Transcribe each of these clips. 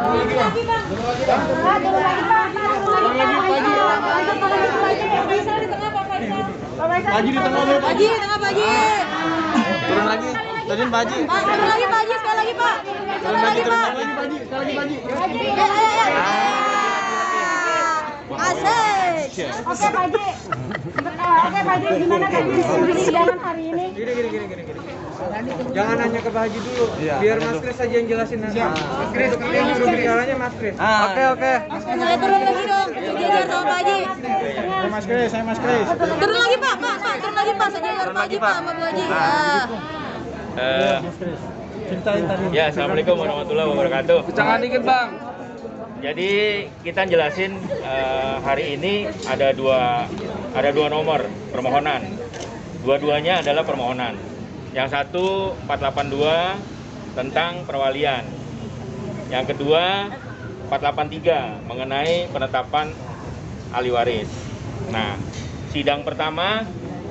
lagi Bang. Turun lagi Pak. Turun lagi Pak Haji. Pak Faisal di tengah Pak Faisal. Pak Haji di tengah Pak Haji. Di tengah Pak Haji. Turun lagi. Turun Pak Haji. Pak, turun lagi Pak Haji, sekali lagi Pak. Turun lagi Pak Haji. Sekali lagi Pak Haji. Ayo. Asik. Oke Pak Haji. Oke Pak Haji, gimana tadi persidangan hari ini? Gini. Jangan nanya ke Pak Haji dulu, biar Mas Kris aja yang jelasin nanti. Mas Kris, bicaranya Mas Kris. Oke. Saya turun lagi dong, sejajar sama Pak Haji. Saya Mas Kris. Turun lagi Pak, turun lagi Pak, sejajar Pak Haji Pak sama Bu Haji. Ceritain tadi. Ya, assalamualaikum warahmatullahi wabarakatuh. Jangan dikit Bang. Jadi kita jelasin hari ini ada dua nomor permohonan. Dua-duanya adalah permohonan. Yang satu 482 tentang perwalian. Yang kedua 483 mengenai penetapan ahli waris. Nah, sidang pertama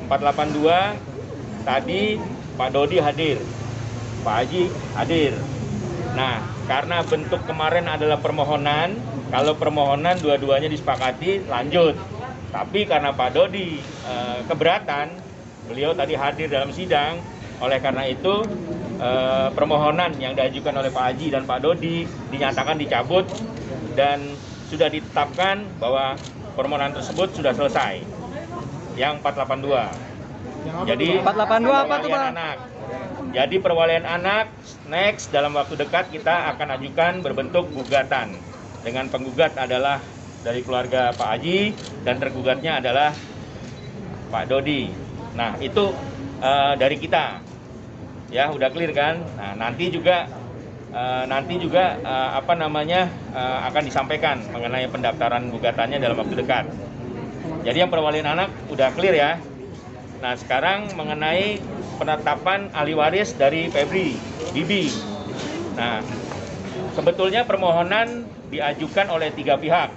482 tadi Pak Dodi hadir, Pak Haji hadir. Nah, karena bentuk kemarin adalah permohonan, kalau permohonan dua-duanya disepakati lanjut. Tapi karena Pak Dodi keberatan, beliau tadi hadir dalam sidang, oleh karena itu permohonan yang diajukan oleh Pak Haji dan Pak Dodi dinyatakan dicabut dan sudah ditetapkan bahwa permohonan tersebut sudah selesai. Yang 482. Jadi 482 apa tuh, Pak? anak. Jadi perwalian anak next dalam waktu dekat kita akan ajukan berbentuk gugatan. Dengan penggugat adalah dari keluarga Pak Haji dan tergugatnya adalah Pak Dodi. Nah, itu dari kita. Ya, udah clear kan? Nah, nanti juga akan disampaikan mengenai pendaftaran gugatannya dalam waktu dekat. Jadi yang perwalian anak udah clear ya. Nah, sekarang mengenai penetapan ahli waris dari Febri, Bibi. Nah, sebetulnya permohonan diajukan oleh 3 pihak.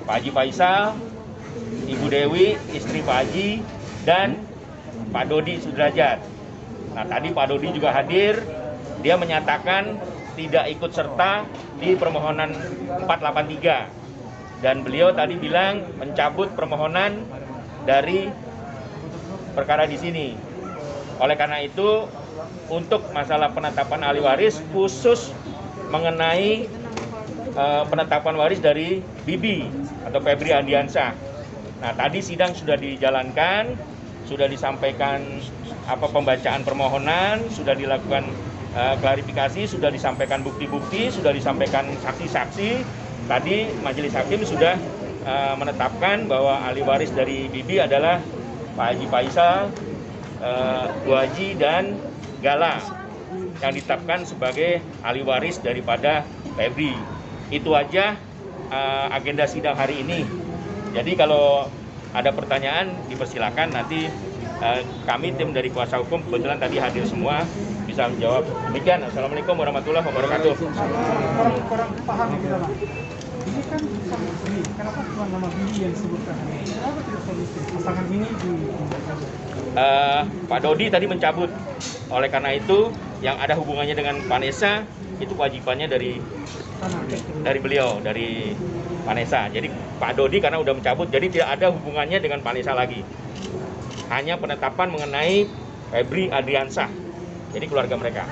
Pak Haji Faisal, Ibu Dewi, istri Pak Haji, dan Pak Dodi Sudrajat. Nah, tadi Pak Dodi juga hadir, dia menyatakan tidak ikut serta di permohonan 483. Dan beliau tadi bilang mencabut permohonan dari perkara di sini. Oleh karena itu, untuk masalah penetapan ahli waris khusus mengenai penetapan waris dari Bibi atau Febri Andiansyah. Nah, tadi sidang sudah dijalankan, sudah disampaikan pembacaan permohonan, sudah dilakukan klarifikasi, sudah disampaikan bukti-bukti, sudah disampaikan saksi-saksi. Tadi majelis hakim sudah menetapkan bahwa ahli waris dari Bibi adalah Pak Haji Faisal, Bu Haji, dan Gala yang ditetapkan sebagai ahli waris daripada Febri. Itu aja agenda sidang hari ini. Jadi kalau ada pertanyaan dipersilakan, nanti kami tim dari kuasa hukum kebetulan tadi hadir semua bisa menjawab. Demikian. Assalamualaikum warahmatullahi wabarakatuh. Kurang paham gitu Bang. Ini kan sama istri, kenapa cuma nama Bibi yang disebutkan? Kenapa tidak sama istri? Pasangan ini Pak Dodi tadi mencabut. Oleh karena itu, yang ada hubungannya dengan Vanessa itu kewajibannya dari beliau, dari Vanessa. Jadi Pak Dodi karena udah mencabut, jadi tidak ada hubungannya dengan Vanessa lagi. Hanya penetapan mengenai Febri Adriansyah. Jadi keluarga mereka.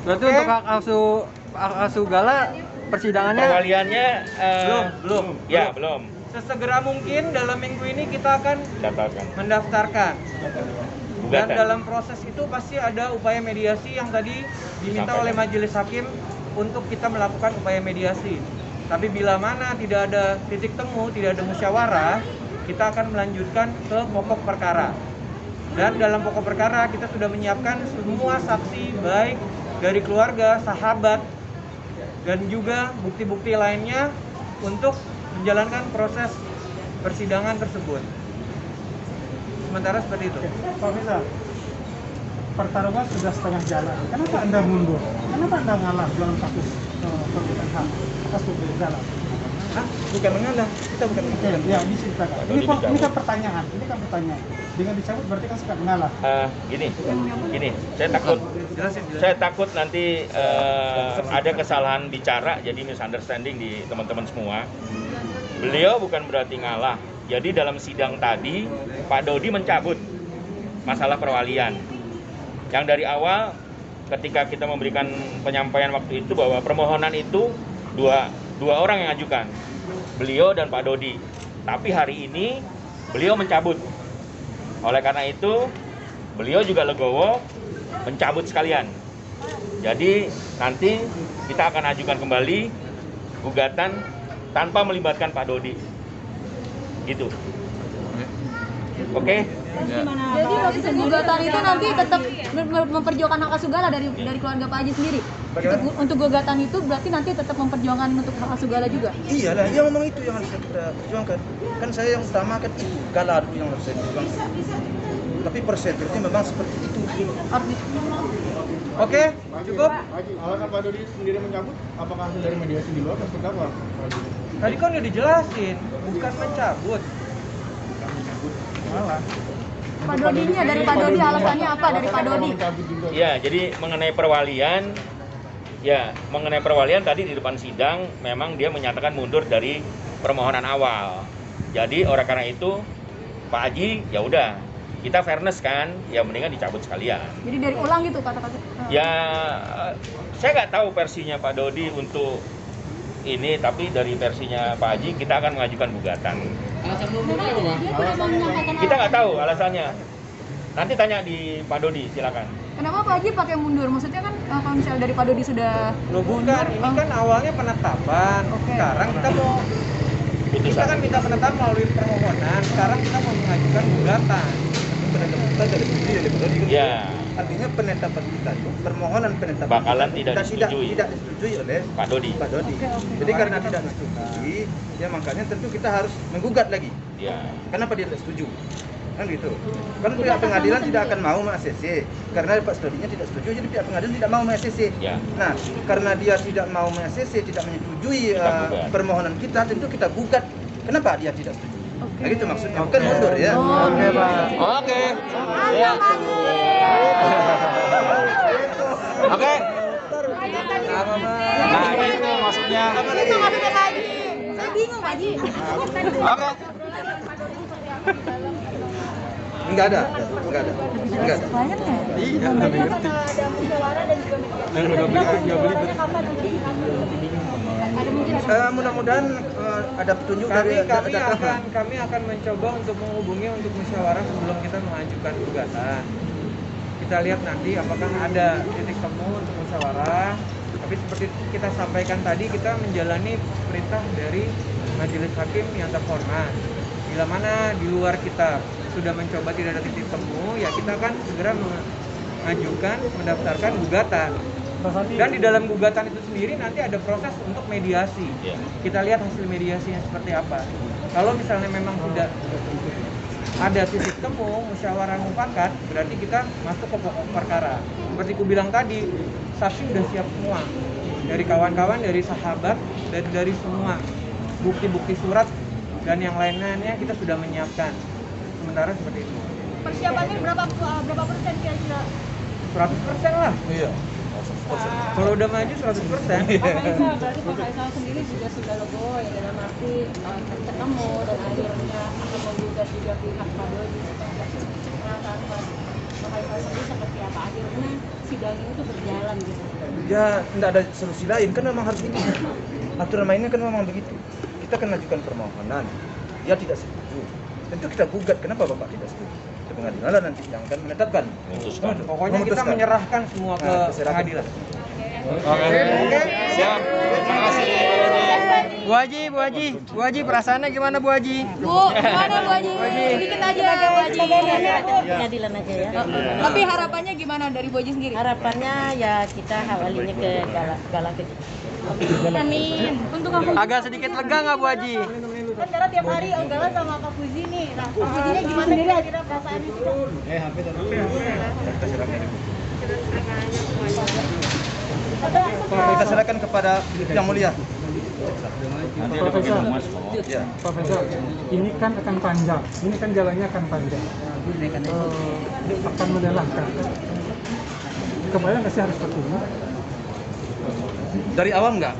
Berarti untuk hak asuh Gala persidangannya Perwaliannya Belum. Ya, belum. Sesegera mungkin dalam minggu ini kita akan Daftarkan. mendaftarkan. Dan Gugatan. dalam proses itu pasti ada upaya mediasi yang tadi diminta oleh majelis hakim untuk kita melakukan upaya mediasi. Tapi bila mana tidak ada titik temu, tidak ada musyawarah, kita akan melanjutkan ke pokok perkara. Dan dalam pokok perkara kita sudah menyiapkan semua saksi baik dari keluarga, sahabat, dan juga bukti-bukti lainnya untuk menjalankan proses persidangan tersebut. Sementara seperti itu. Pak Faisal, pertarungan sudah setengah jalan. Kenapa Anda mundur? Kenapa Anda ngalah dalam kasus perbuatan HAM atas pemberian jalan? Hah? Bukan mengalah, kita bukan mengalah. Ya, diceritakan. Pak Dodi Ini kan dicabut. pertanyaan, ini kan pertanyaan. Dengan dicabut berarti kan sikap mengalah. Gini, saya takut nanti ada kesalahan bicara, jadi misunderstanding di teman-teman semua. Beliau bukan berarti ngalah. Jadi dalam sidang tadi, Pak Dodi mencabut masalah perwalian. Yang dari awal, ketika kita memberikan penyampaian waktu itu bahwa permohonan itu dua orang yang ajukan, beliau dan Pak Dodi. Tapi hari ini beliau mencabut. Oleh karena itu, beliau juga legowo mencabut sekalian. Jadi nanti kita akan ajukan kembali gugatan tanpa melibatkan Pak Dodi. Gitu. Oke? Jadi proses gugatan itu nanti tetap memperjuangkan hak asuh Gala dari keluarga Pak Haji sendiri. Untuk gugatan itu berarti nanti tetap memperjuangkan untuk hak asuh Gala juga. Iyalah, dia ngomong itu yang harus kita perjuangkan. Kan saya yang utama kan itu, Gala dulu yang harus saya perjuangkan. Tapi persentasenya memang seperti itu. Oke, cukup. Alasan Pak Dodi sendiri mencabut, apakah hasil dari mediasi di luar atau seperti apa? Tadi kan udah dijelasin, bukan mencabut. Malah. Pak Dodinya dari Pak Dodi alasannya apa dari Pak Dodi? Ya, jadi mengenai perwalian tadi di depan sidang memang dia menyatakan mundur dari permohonan awal. Jadi oleh karena itu Pak Haji ya udah, kita fairness kan, ya mendingan dicabut sekalian. Jadi dari ulang gitu kata-kata. Ya, saya nggak tahu versinya Pak Dodi untuk ini, tapi dari versinya Pak Haji kita akan mengajukan gugatan. Kita nggak tahu alasannya. Nanti tanya di Pak Dodi, silakan. Kenapa Pak Haji pakai mundur? Maksudnya kan kalau misalnya dari Pak Dodi sudah Loh bukan, ini kan awalnya penetapan. Oke. Sekarang kita kan minta penetapan melalui permohonan. Sekarang kita mau mengajukan gugatan. Penetapan kita tidak disetujui oleh Pak Dodi. Ya, Artinya penetapan kita itu, permohonan penetapan Bakalan kita tidak disetujui. tidak disetujui oleh Pak Dodi. Pak Dodi. Jadi karena tidak disetujui, ya makanya tentu kita harus menggugat lagi. Ya. Kenapa dia tidak setuju? Kan gitu. Kan pihak pengadilan tidak akan mau ACC karena Pak Dodinya tidak setuju, jadi pihak pengadilan tidak mau ACC. Ya. Nah, karena dia tidak mau ACC, tidak menyetujui Kita gugat. permohonan kita, tentu kita gugat. Kenapa dia tidak setuju? Nah, gitu maksudnya. Bukan mundur ya. Oke, Pak. Oke. Ya. Oke. Nah, itu maksudnya. itu maksudnya Pak Haji. Saya bingung Pak Haji. Oke. Enggak ada. Banyak ya? Iya, lebih ngerti. Ada musyawarah dan juga Yang udah beli, dia beli. ada mungkin Mudah-mudahan ada petunjuk dari kami akan mencoba untuk menghubungi untuk musyawarah sebelum kita mengajukan gugatan. Kita lihat nanti apakah ada titik temu untuk musyawarah. Tapi seperti kita sampaikan tadi, kita menjalani perintah dari majelis hakim yang terhormat. Bila mana di luar kita sudah mencoba tidak ada titik temu, ya kita akan segera mengajukan, mendaftarkan gugatan. Dan di dalam gugatan itu sendiri nanti ada proses untuk mediasi. Ya. Kita lihat hasil mediasinya seperti apa. Kalau misalnya memang tidak ada titik temu, musyawarah mufakat, berarti kita masuk ke pokok perkara. Seperti ku bilang tadi, saksi sudah siap semua. Dari kawan-kawan, dari sahabat, dan dari semua bukti-bukti surat dan yang lain-lainnya kita sudah menyiapkan. Sementara seperti itu. persiapannya berapa persen kira-kira? 100% lah. Iya. Kalau udah maju 100%. Berarti Pak Faisal sendiri juga sudah legowo ya dalam arti ketemu dan akhirnya akan menggugat juga pihak Pak Dodi. Perasaan Pak Faisal sendiri seperti apa akhirnya sidang ini tuh berjalan gitu? Ya, tidak ada solusi lain kan memang harus begitu. Aturan mainnya kan memang begitu. Kita akan ajukan permohonan, dia tidak setuju. Tentu kita gugat, kenapa Bapak tidak setuju? Ke pengadilan nanti yang akan menetapkan. Memutuskan. Pokoknya kita Memutuskan. menyerahkan semua ke pengadilan. Oke. Siap. Terima kasih. Bu Haji, perasaannya gimana Bu Haji? Bu, gimana Bu Haji? Sedikit aja Bu Haji. Pengadilan aja ya. Tapi harapannya gimana dari Bu Haji sendiri? Harapannya ya kita awalinya ke Gala Gede. Amin. Untuk Kak Fuzi. Agak sedikit lega nggak Bu Haji? Kan Gala tiap hari Gala sama Kak Fuzi nih. Nah, Kak Fuzinya gimana kira-kira perasaannya sih? Kita serahkan kepada yang mulia. Pak Faisal, Ya. Pak Faisal, ini kan akan panjang, ini kan jalannya akan panjang, akan melelahkan. Kebayang nggak sih harus seperti ini? Dari awal enggak.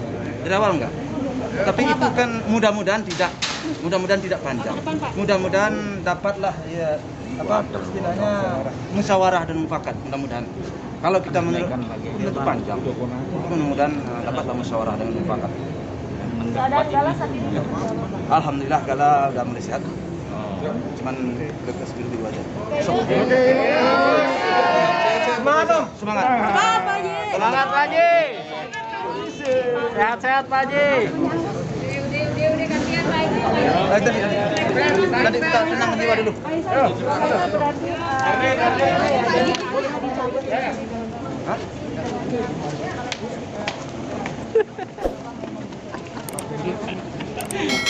Tapi itu kan mudah-mudahan tidak panjang. Mudah-mudahan dapatlah ya apa istilahnya musyawarah dan mufakat mudah-mudahan. Kalau kita menurut itu panjang. Mudah-mudahan dapatlah musyawarah dan mufakat. Alhamdulillah Gala udah mulai sehat. Cuman lekas biru aja. Semangat dong. Semangat. Semangat Pak Haji. Sehat-sehat Pak Haji. Udah gantian Pak Haji. Tadi kita tenang jiwa dulu. Berarti